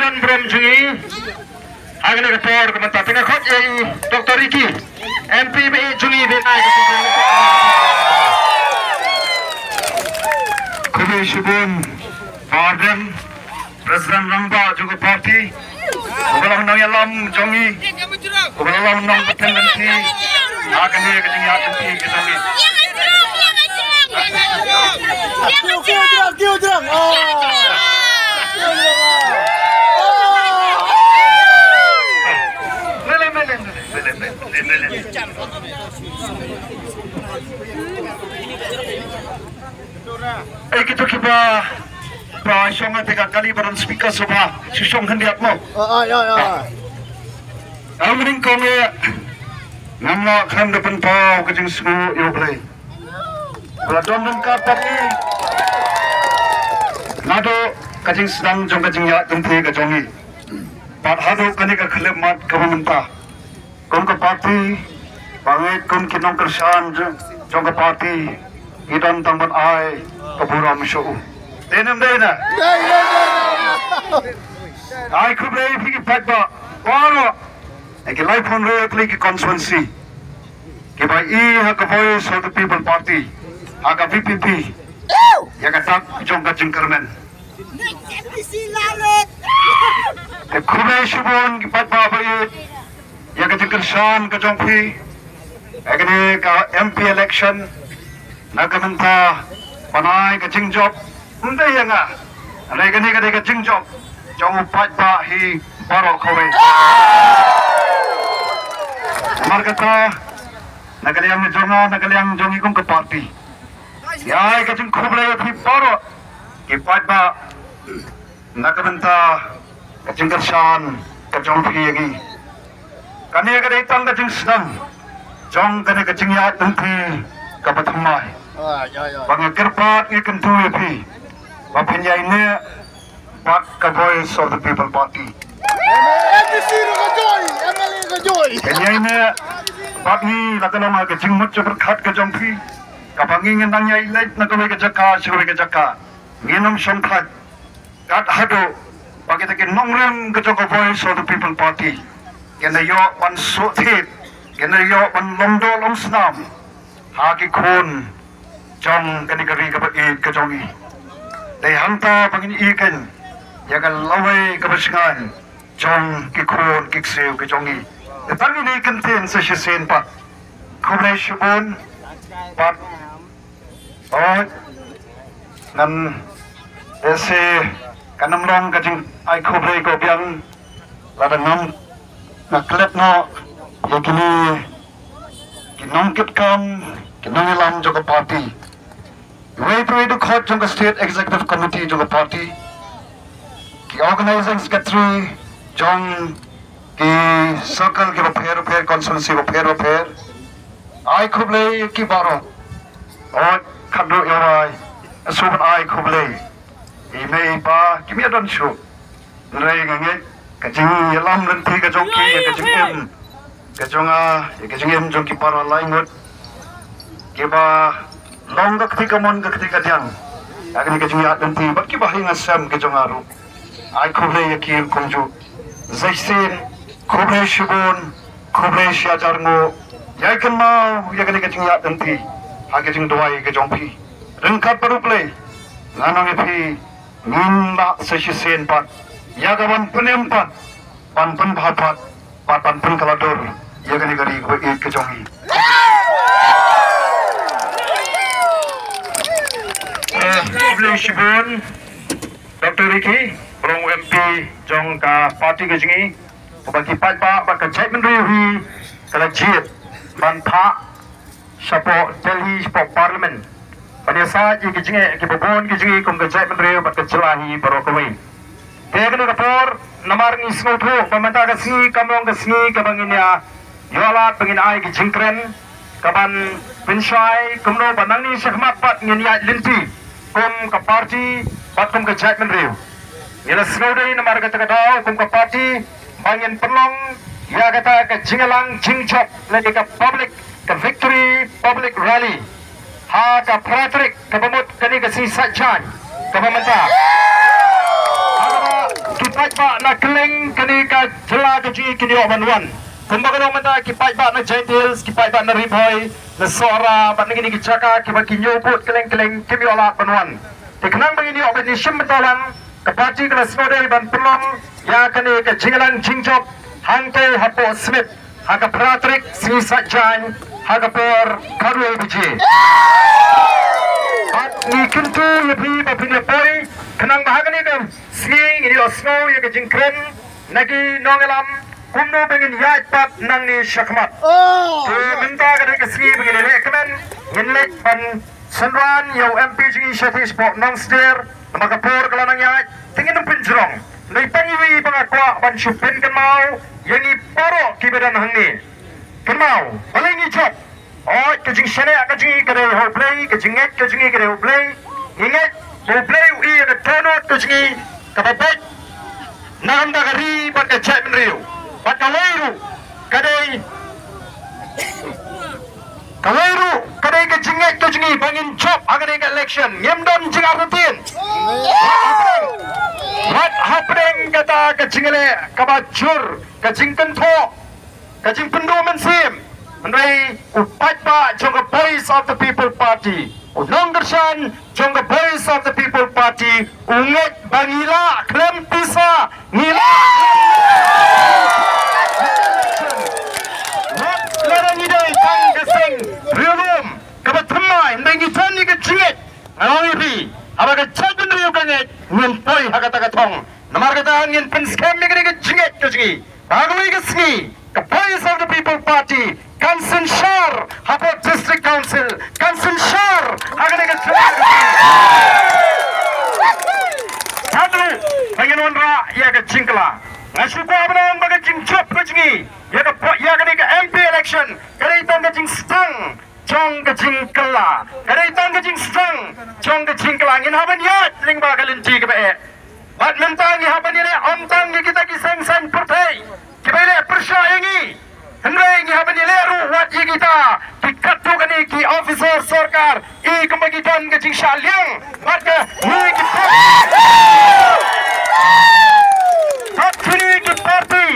John Brom Jungi Agni Rapor Kementerian Tengah Khot Dr. Ricky MPBI Jungi Benai Kubi Shibun Warden Presiden Rangba juga parti Kubalah Menang Yalam Jungi Kubalah Menang Tendensi Agni Kejungi Atensi Kejungi Kita kiba Syong tiga kali baran speaker subah Syong hendak mo Almening kone Namla kan depan pau kejeng semua yo play Beladon dan kapak ni Nado kajing sedang jong kajing ya tempe kajongi Pat hado kani ka khelep mat kamentah Kon ka parti Bangit kon kinong kersan jong ka parti Idan tambat ai kabura misyo Denem dena Ai kublai pigi patba Waro Eki life on road lagi constituency Kibai ha ka voice of the people party Aga VPP Ya katak jong kajing kermen Kublai shibon ki patba bayit Ya kajing kersan kajong pi Agni ka MP election Nagamenta Panay kajing job Hindi ya nga Alay gani kajing job Jong patba hi baro kawe Markata Nagaliang ni jonga Nagaliang jongi kong kaparti Yay kajing kublay hi baro Ki patba Nagamenta Kajing kersan Kajong pi yagi Kani kaditang kajing sedang Jong kani kajing ya tempi Kapatamay Pangakirpat ni kentu yapi Wapenya ini Pak ka voice of the people party Kenya ini Pak ni lakalama kajing mutja berkat kajampi Kapangingin nangya ilait nakawe kajaka Sigawe kajaka Nginam syamkat Kat hado Pakitakin nongrem kajaka voice of the people party Kena yok wan sotit Kena yok wan longdo long senam Haki kun Jong kanikari kapaid kajongi Day hanta pangin ikan Yakan laway kapasingan Jong kikun kiksiw kajongi Datang ini ikan sa siyasin pa Kublay shibun Pat Oh Nan Ese Kanamlong kajing Ay kublay ko biyang Ladangam Naklet no Yakini Kinongkit kam Kinongilam juga parti Way to court juga state executive committee juga parti Ki organizing secretary Jong Ki circle ki repair constituency repair Ai kublay ki baro Oh kado yawai Asuban ai kublay Ime pa kimi adon syu Nrai ngangit Kajing yalam lenti kajong ki Kajing em Kajong em jong ki paro laingut Kiba Longga ketika mon ketika diang Agni kajing ya nanti Bat kiba hinga sam kajong aru Ai kublay yakir kumju Zaisin Kublay shibun Kublay syajarngu Yaikan mau Yakni kajing ya nanti Agajing doai kajong pi Rengkat baru play Nganong ipi Nginda sesisin pat Yagawan penempat Pan bhapat Pan kaladur Yakni kari kajongi Kublay shibun Dr. Ricky Berong MP Jong ka parti kejingi Bagi patba Baka chairman rewi Kala jit Ban pak Sapo Delhi Sapo Parliament Paniasa Ji kejingi Kibabon kejingi Kum ka chairman rewi Baka jelahi Baro kawai Tegan rapor Namar ni snoto Pemanta kasni Kamong kasni Kabanginya Yolat Pengin ai kejingkren Kaban Pinsyai Kumno Banang ni Syahmat Pat Nginyat linti Kum ka parti Bat kum ka chairman rew Nila snowday Namar kata katao Kum ka parti Bangin perlong Ya kata ka jingalang jingchop Lagi ka public Ka victory public rally Ha ka Patrick Ka pamut Kani ka si Sajjan Ka pamanta Ha ka Kita ba na keleng kini ka jela ka ji kini omanwan kumbaga no mata ki pai ba na Gentiles ki pai ba na riboy na sora ba ni ki chaka ki ba ki nyobut keleng kimi ola banwan te kenang begini obat ni sim betalan ka parti ka snode ban pelong ya kini ka jingalan jingjop hangte hapo smith haga Patrick Sri Sajjan haga por Karwe Biji ni kintu lebih bapin boy kenang bahagani kan swing ini osno ya ke jingkren nagi nongelam kumno bengin yat pat nang ni syakmat minta ka ke swing begini lekmen ngenlek ban senran yo MPG Shatish Pok nong stir maka por kelanang yat tingin pinjrong nei pangiwi pangakwa ban syupin kan mau yang i poro kibedan hangni kan mau paling i job oh kejing sene kejing kere ho play kejing kere ho play ingat ho play ui ada tono kejing kababat nanda kari pat ke chat menriu pat kawairu kadai kejing bangin job agane ke election nyemdon jing artin what happening kata kejing le kabajur kejing kento kejing pendoman sim Andai upat pa jong voice of the people party unonggersan jong voice of the people party unget bangila klem pisa ngila larang idai tang geseng rium kabathmai ndengi tani ke jinget ngaloi ri abaga chadun riu kanget ngen poi hagata kathong namar kata ngin pen scam me ke jinget ke jingi bagoi ke sngi the voice of the people party Kansen Shar Hapot District Council Kansen Shar akan dekat satu pengen onra ya ke cingkla ngasuka abang baga cingcop ke jingi ya ke MP election kali tang ke jing stang jong ke cingkla kali tang ke jing stang jong ke cingkla ngin haban ya ling ba kalinti ke be bat mentang ni haban ni om tang ni kita kisang san partai kibele persyayangi Hendai ni haban leru wat ye kita dikatu kani ki officer sarkar i kembagitan ke jing syaliang maka ni kita Hatri ki parti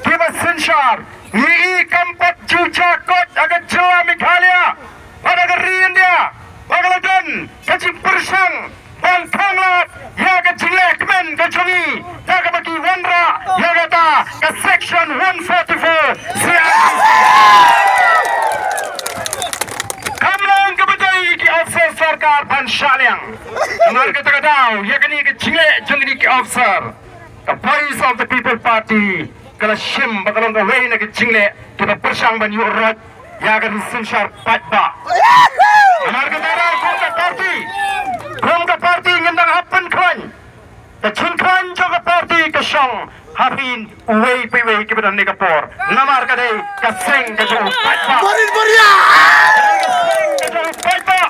ki basenshar ni kampat cuca kot agak jela Meghalaya pada gerian dia bagaladan kecing persang bangkanglat ya ke jilekmen ke jungi ya ke bagi wanra ya kata ke section 144 kamlang ke bedai ki officer sarkar ban syaliang benar kata kadau ya kini ke jilek jungi ki officer the voice of the people party kala shim bakalong ke wei na ke jilek kita persang ban yurot ya ke senshar patba benar kata kadau Kumka parti ngendang happen kran Kacing kran juga parti kesyong Hapin uwei piwei kibadan negapor Namar kadai kaseng kajau patpa Boria! Kajau patpa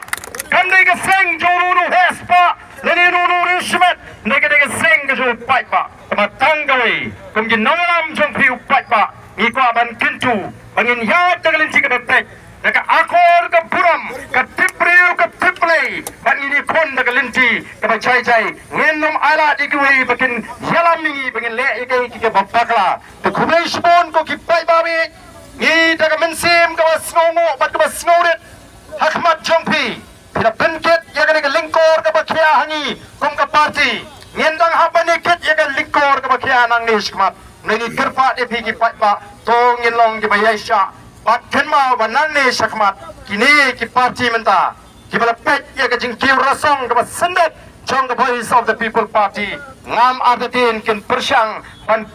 Kandai kaseng jorunu hespa Lani nunu rishmat Negade kaseng kajau patpa Kematang kawai Kumjin nawalam jong piu patpa Ngikwa ban kintu Bangin yad jagalin jika betek Naka akor ke buram Ke tipriu ke tiplay Ban ini kon daga linti Kaba cai-cai Ngenom ala dikiwi Bakin yalam mingi Bangin lek ikai kika babakla Te kubay shibon ko kipai babi Ngi daga mensim Kaba snongo Bat kaba snowrit Hakmat jompi Tidak benkit Yaga daga lingkor Kaba kia hangi Kum ke parti Ngendang hapa nikit Yaga lingkor Kaba kia nang nishkmat Nengi gerpat Epi kipai ba Tongin long Kiba yaisha Bat kenma banang ni syakmat kini ki parti menta ki balapet ya ke jingkiu rasong ke sendet jong the voice of the people party ngam ardatin kin persyang ban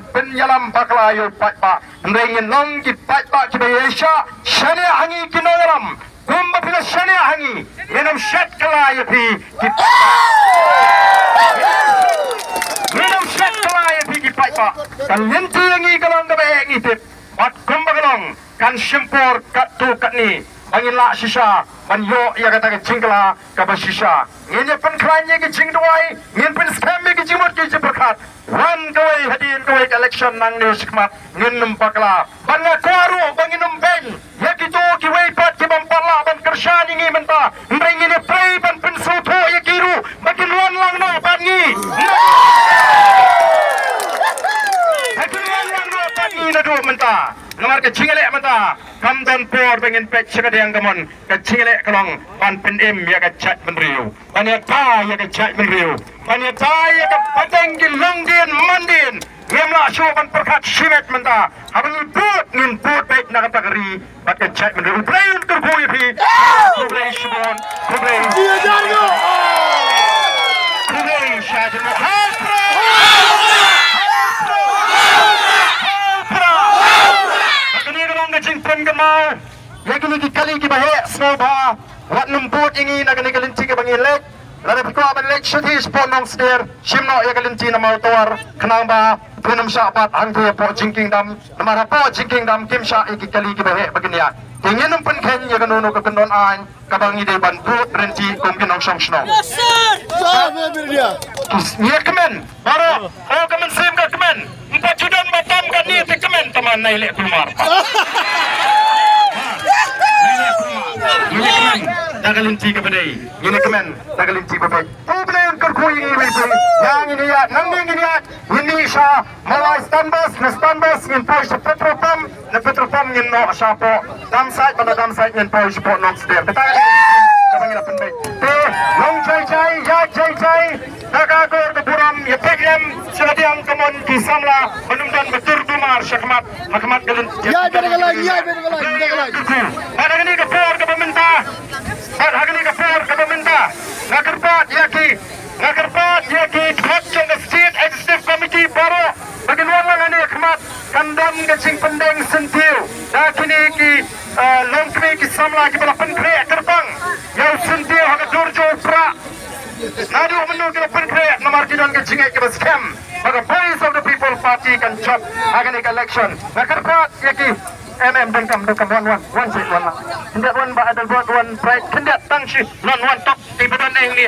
penyalam bakla yo patpa ndengin long ki patpa ki bayesha shane hangi kinoram kumba pila shane hangi menam shat kala ya pi ki menam shat kala ya pi ki patpa kalenti hangi kalong ke bae ngitip Bat kumbagalong kan simpor kat tu kat ni bangin la sisa ban yo ya kata ke jingla ka ba sisa ngene pen kranye ke jing duai ngin pen scam ke jimot ke berkat wan kawai hadin kawai election nang ni sikmat ngin nempakla ban ngakwaru bangin nemben ya kitu ki wei pat ki bampala ban kershan ngi menta ngene play ban pen soto ya kiru makin wan lang no ban ngi mar ke cingele mata kamdan por pengen pet yang kamon ke cingele kalong pan pendem ya ke chat menriu banya ta ya ke chat menriu banya ta ya ke pateng gilongdin mandin Gemla syuban perkat simet menta habang put ngin put baik nak tagari bat ke chat menriu playon kerboy pi kublay syubon kublay dia jargo kublay syadin hasra Jing pen gemau, lagi lagi kali kita bahaya snowba, wat numput ingin nak ni kelinci ke bangin lek, lalu pikau aban lek syuti spondong sedir, simno ya kelinci nama tuar, kenang ba, penam syapat angku po jingking dam, nama po jingking dam kim syak iki kali kita bahaya begini ya, ingin numpen ken ya kenono ke kendon ain, kabangi de ban put renti kum kenong song snow. Ni kemen, baru, oh kemen sim ke kemen. 4 judan batam kan ni kemen teman naik keluar. Ini kemen, dagalinci kepada ini kemen, dagalinci kepada. Problem kerkui ini yang ini ya, nanging ini ya, Indonesia mulai standbus, impoi petropam, petropam ingin no siapa, damsite pada damsite impoi support non sedir. Betul. Kabangin apa ni? Long cai, ya cai, dagagor keburam, ya pekem, sedang kemon kisamla, menumpan betul dumar syakmat, hakmat galin. Ya, betul lagi. Ada ini kepor ke pemerintah, ada ini kepor ke pemerintah. Nakerpat yaki, kacung ke state executive committee baru. Bagaimana ini hakmat kandam kecing pendeng sentiu. Dah kini ki longkri kisamla ki bala penkre terbang. Yang sentiu hak durjo pra. Nadu menu kita penkre nomor kidan kecing ki scam. Maka Voice of the People Party kan chop agak election. Nakerpat yaki. Dengkam one seat one. Hendak one ba ada buat one pride hendak tangsi non one top di badan yang ni.